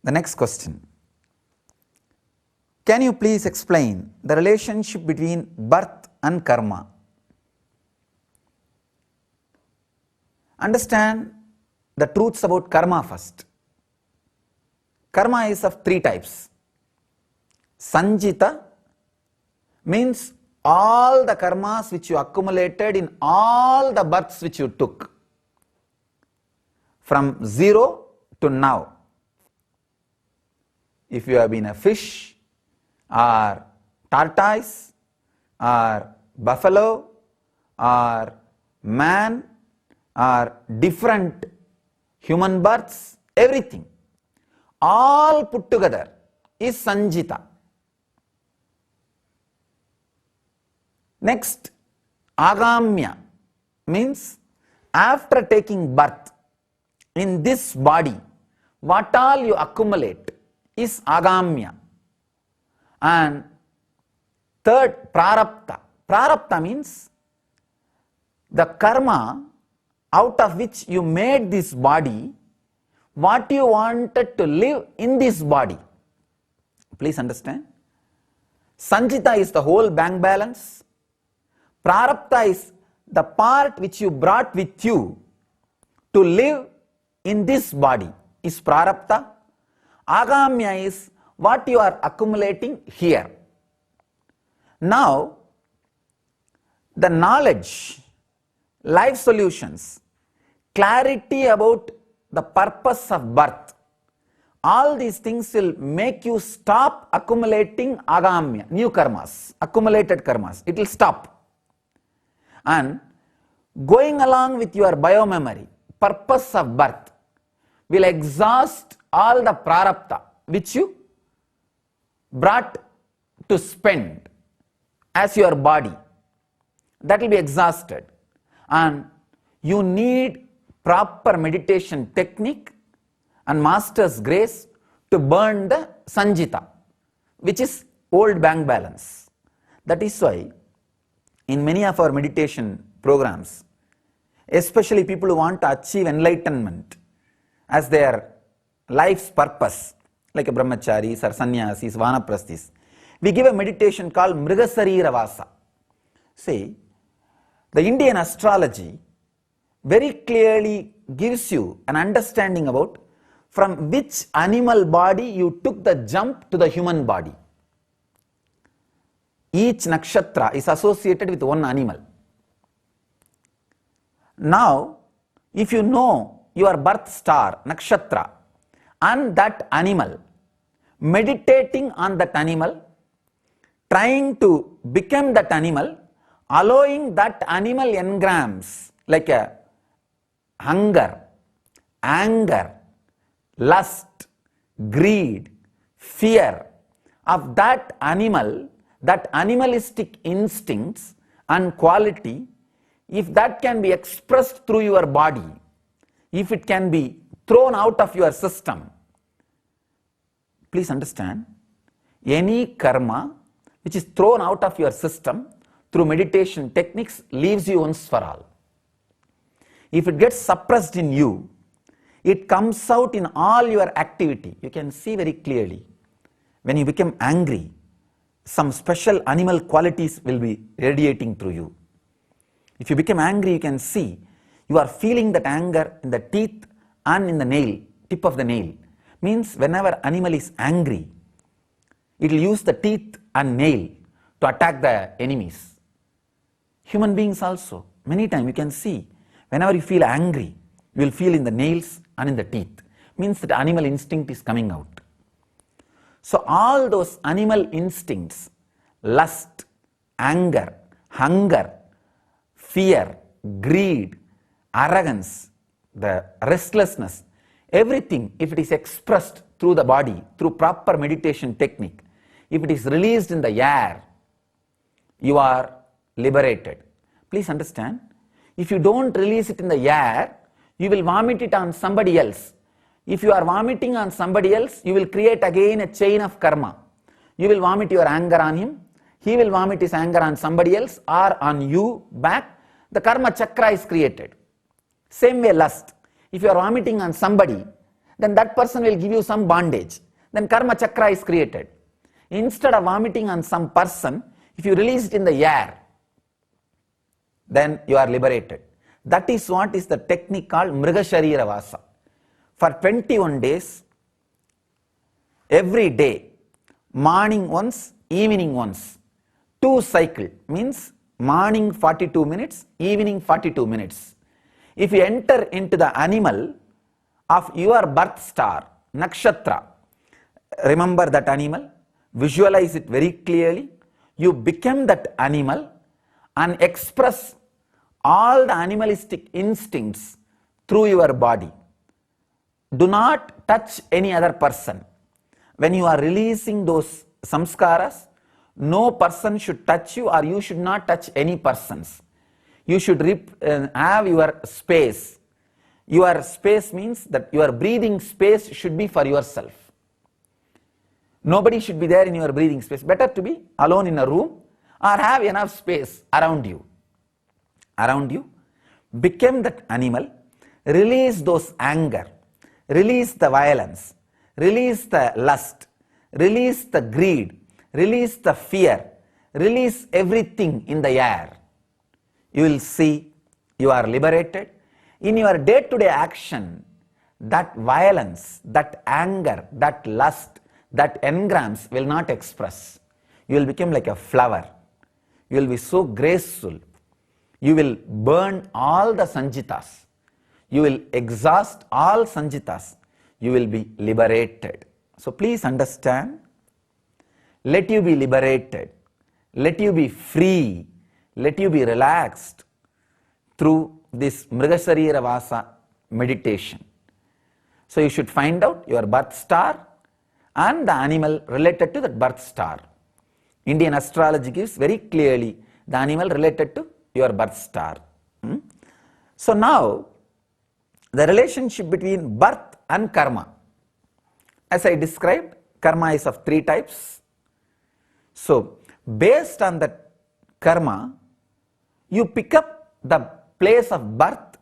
The next question. Can you please explain the relationship between birth and karma? Understand the truths about karma first. Karma is of three types. Sanjita means all the karmas which you accumulated in all the births which you took from zero to now. If you have been a fish or tortoise or buffalo or man or different human births, everything, all put together is Sanjita. Next, Agamya means after taking birth in this body, what all you accumulate is Agamya. And third, Prarabdha. Prarabdha means the karma out of which you made this body, what you wanted to live in this body. Please understand. Sanjita is the whole bank balance. Prarabdha is the part which you brought with you to live in this body is Prarabdha. Agamya is what you are accumulating here. Now, the knowledge, life solutions, clarity about the purpose of birth, all these things will make you stop accumulating Agamya, new karmas, accumulated karmas. It will stop. And going along with your biomemory, purpose of birth will exhaust all the prarabdha which you brought to spend as your body. That will be exhausted. And you need proper meditation technique and master's grace to burn the Sanjita, which is old bank balance. That is why in many of our meditation programs, especially people who want to achieve enlightenment as their life's purpose, like a brahmacharis or sannyasis, vanaprasthis, we give a meditation called Mrigasarira Vasa. See, the Indian astrology very clearly gives you an understanding about from which animal body you took the jump to the human body. Each nakshatra is associated with one animal. Now, if you know your birth star, nakshatra, and that animal, meditating on that animal, trying to become that animal, allowing that animal engrams like a hunger, anger, lust, greed, fear of that animal, that animalistic instincts and quality, if that can be expressed through your body, if it can be thrown out of your system, please understand, any karma which is thrown out of your system through meditation techniques leaves you once for all. If it gets suppressed in you, it comes out in all your activity. You can see very clearly. When you become angry, some special animal qualities will be radiating through you. If you become angry, you can see you are feeling that anger in the teeth and in the nail, tip of the nail. Means whenever animal is angry, it will use the teeth and nail to attack the enemies. Human beings also, many times you can see, whenever you feel angry, you will feel in the nails and in the teeth. Means that animal instinct is coming out. So all those animal instincts, lust, anger, hunger, fear, greed, arrogance, the restlessness, everything, if it is expressed through the body, through proper meditation technique, if it is released in the air, you are liberated. Please understand, if you don't release it in the air, you will vomit it on somebody else. If you are vomiting on somebody else, you will create again a chain of karma. You will vomit your anger on him, he will vomit his anger on somebody else or on you back. The karma chakra is created. Same way lust. If you are vomiting on somebody, then that person will give you some bondage. Then karma chakra is created. Instead of vomiting on some person, if you release it in the air, then you are liberated. That is what is the technique called Mrigasharira Vasa. For 21 days, every day, morning once, evening once, 2 cycle, means morning 42 minutes, evening 42 minutes. If you enter into the animal of your birth star, nakshatra, remember that animal, visualize it very clearly, you become that animal and express all the animalistic instincts through your body. Do not touch any other person. When you are releasing those samskaras, no person should touch you, or you should not touch any persons. You should have your space. Your space means that your breathing space should be for yourself. Nobody should be there in your breathing space. Better to be alone in a room or have enough space around you. Around you. Become that animal. Release those anger. Release the violence. Release the lust. Release the greed. Release the fear. Release everything in the air. You will see you are liberated. In your day-to-day action, that violence, that anger, that lust, that engrams will not express. You will become like a flower. You will be so graceful. You will burn all the sanjitas. You will exhaust all sanjitas. You will be liberated. So please understand, let you be liberated. Let you be free. Let you be relaxed through this Mrigasharira Vasa meditation. So you should find out your birth star and the animal related to that birth star. Indian astrology gives very clearly the animal related to your birth star. So now, the relationship between birth and karma. As I described, karma is of 3 types. So, based on that karma, you pick up the place of birth,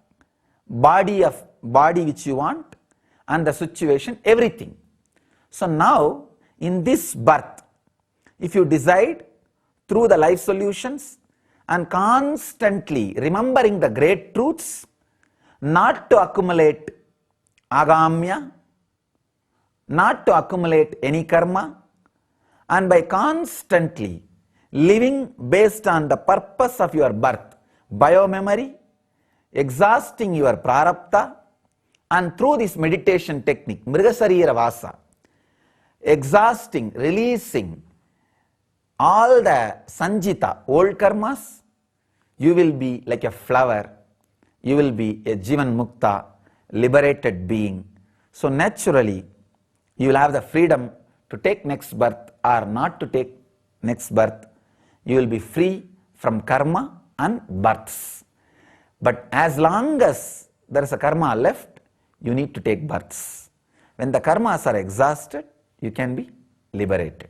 body which you want, and the situation, everything. So now, in this birth, if you decide through the life solutions and constantly remembering the great truths, not to accumulate agamya, not to accumulate any karma, and by constantly living based on the purpose of your birth, biomemory, exhausting your prarabdha, and through this meditation technique, Mrigasharira Vasa, exhausting, releasing all the sanjita, old karmas, you will be like a flower, you will be a Jivan Mukta, liberated being. So naturally, you will have the freedom to take next birth or not to take next birth. You will be free from karma and births. But as long as there is a karma left, you need to take births. When the karmas are exhausted, you can be liberated.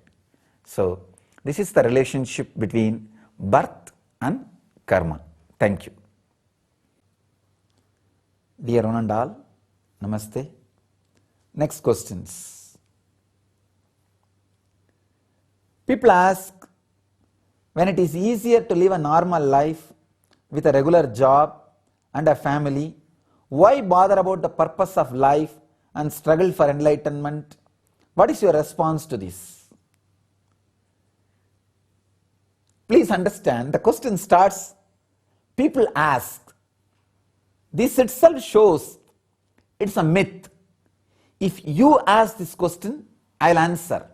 So, this is the relationship between birth and karma. Thank you. Dear one and all, Namaste. Next questions. People ask, when it is easier to live a normal life with a regular job and a family, why bother about the purpose of life and struggle for enlightenment? What is your response to this? Please understand, the question starts, people ask. This itself shows it's a myth. If you ask this question, I'll answer.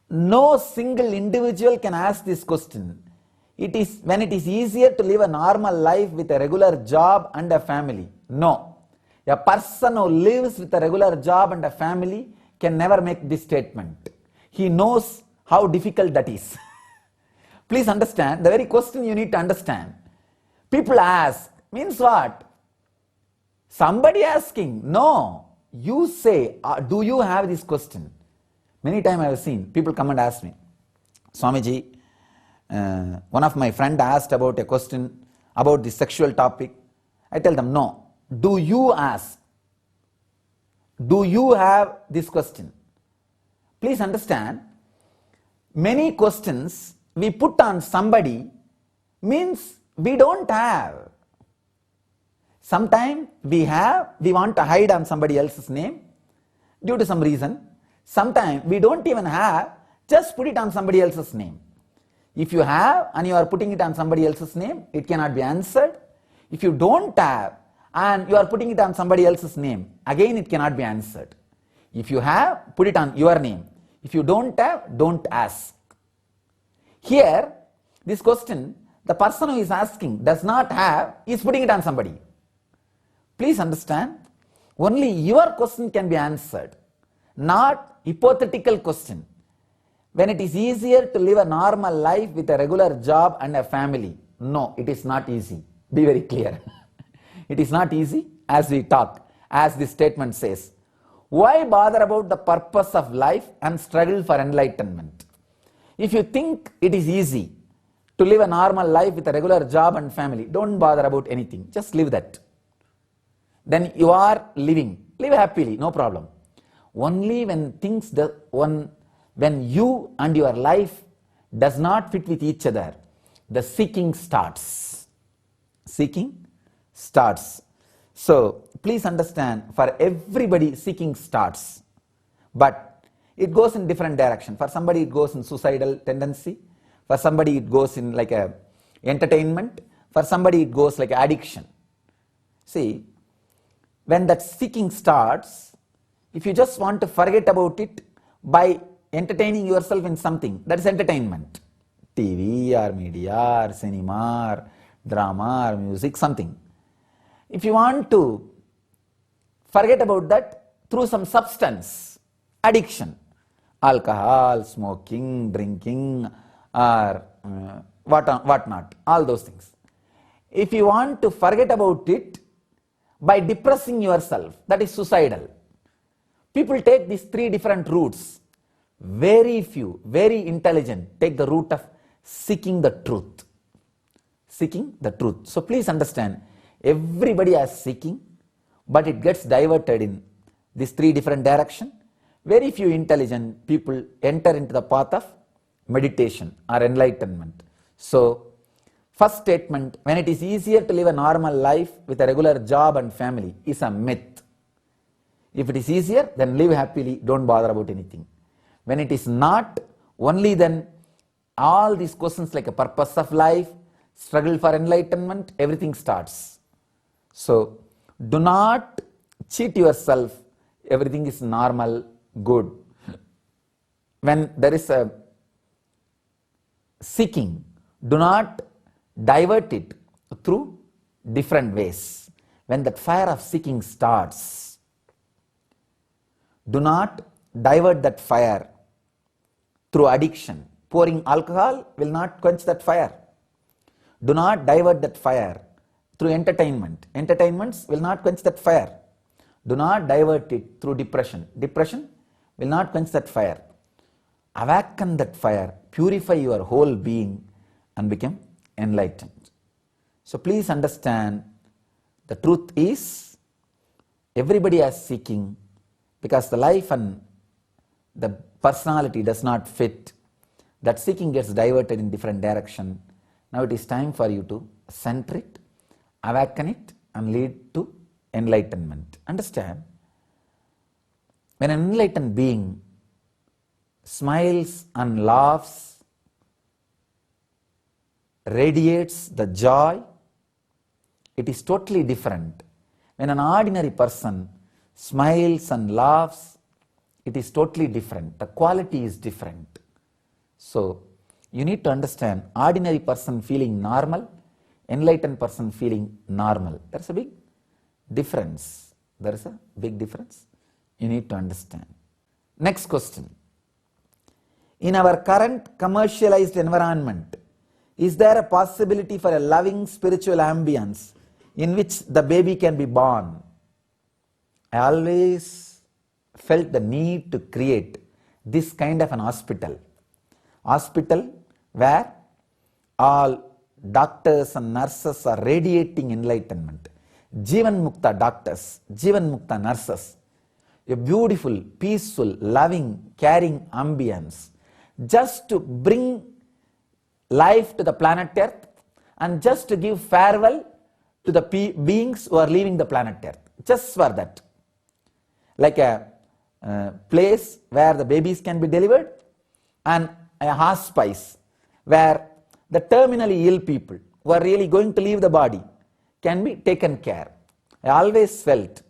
No single individual can ask this question. It is when it is easier to live a normal life with a regular job and a family. No. A person who lives with a regular job and a family can never make this statement. He knows how difficult that is. Please understand, the very question you need to understand. People ask, means what? Somebody asking. No. You say, do you have this question? Many times I have seen people come and ask me, Swamiji, one of my friend asked about a question about the sexual topic. I tell them, no. Do you ask? Do you have this question? Please understand, many questions we put on somebody means we don't have. Sometimes we have, we want to hide on somebody else's name due to some reason. Sometimes we don't even have, just put it on somebody else's name. If you have and you are putting it on somebody else's name, it cannot be answered. If you don't have and you are putting it on somebody else's name, again it cannot be answered. If you have, put it on your name. If you don't have, don't ask. Here, this question, the person who is asking does not have, is putting it on somebody. Please understand, only your question can be answered, not hypothetical question. When it is easier to live a normal life with a regular job and a family, no, it is not easy. Be very clear. It is not easy as we talk, as this statement says. Why bother about the purpose of life and struggle for enlightenment? If you think it is easy to live a normal life with a regular job and family, don't bother about anything, just live that. Then you are living, live happily, no problem. Only when things, when you and your life does not fit with each other, the seeking starts. Seeking starts. So please understand, for everybody seeking starts, but it goes in different direction. For somebody it goes in suicidal tendency, for somebody it goes in like a entertainment, for somebody it goes like addiction. See, when that seeking starts, if you just want to forget about it by entertaining yourself in something, that is entertainment. TV or media or cinema or drama or music, something. If you want to forget about that through some substance, addiction, alcohol, smoking, drinking, or whatnot, all those things. If you want to forget about it by depressing yourself, that is suicidal. People take these three different routes. Very few, very intelligent, take the route of seeking the truth. Seeking the truth. So please understand, everybody is seeking, but it gets diverted in these three different directions. Very few intelligent people enter into the path of meditation or enlightenment. So, first statement, when it is easier to live a normal life with a regular job and family, is a myth. If it is easier, then live happily, don't bother about anything. When it is not, only then all these questions like a purpose of life, struggle for enlightenment, everything starts. So, do not cheat yourself, everything is normal, good. When there is a seeking, do not divert it through different ways. When that fire of seeking starts, do not divert that fire through addiction. Pouring alcohol will not quench that fire. Do not divert that fire through entertainment. Entertainments will not quench that fire. Do not divert it through depression. Depression will not quench that fire. Awaken that fire, purify your whole being and become enlightened. So please understand, the truth is everybody is seeking, because the life and the personality does not fit. That seeking gets diverted in different direction. Now it is time for you to center it, awaken it, and lead to enlightenment. Understand? When an enlightened being smiles and laughs, radiates the joy, it is totally different. When an ordinary person smiles and laughs, it is totally different. The quality is different. So, you need to understand, ordinary person feeling normal, enlightened person feeling normal. There is a big difference. There is a big difference. You need to understand. Next question. In our current commercialized environment, is there a possibility for a loving spiritual ambience in which the baby can be born? I always felt the need to create this kind of an hospital. Hospital where all doctors and nurses are radiating enlightenment. Jivan Mukta doctors, Jivan Mukta nurses. a beautiful, peaceful, loving, caring ambience, just to bring life to the planet Earth and just to give farewell to the beings who are leaving the planet Earth. Just for that. Like a place where the babies can be delivered and a hospice where the terminally ill people who are really going to leave the body can be taken care. I always felt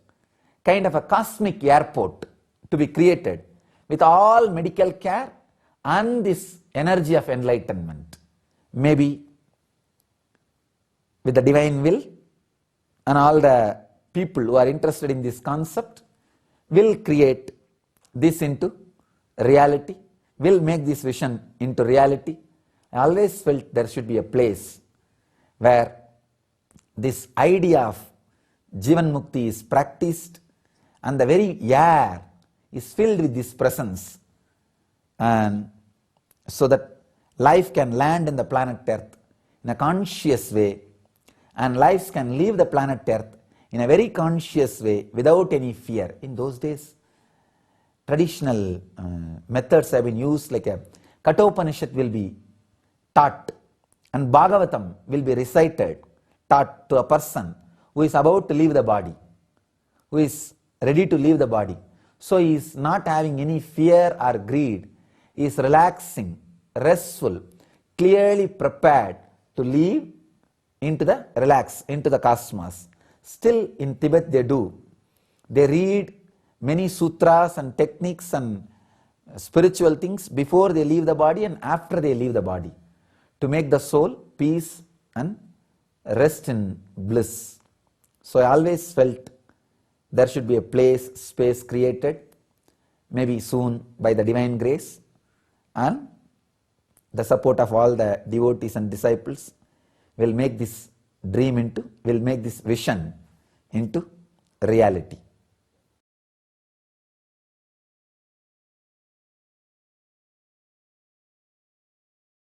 kind of a cosmic airport to be created with all medical care and this energy of enlightenment. Maybe with the divine will and all the people who are interested in this concept will create this into reality, will make this vision into reality. I always felt there should be a place where this idea of Jivan Mukti is practiced and the very air is filled with this presence, and so that life can land in the planet Earth in a conscious way, and lives can leave the planet Earth in a very conscious way without any fear. In those days, traditional methods have been used, like a Kathopanishad will be taught and Bhagavatam will be recited, taught to a person who is about to leave the body, who is ready to leave the body. So he is not having any fear or greed. He is relaxing, restful, clearly prepared to leave into the cosmos. Still in Tibet they do. They read many sutras and techniques and spiritual things before they leave the body and after they leave the body, to make the soul peace and rest in bliss. So I always felt there should be a place, space created, maybe soon by the divine grace and the support of all the devotees and disciples, will make this dream into, will make this vision into reality.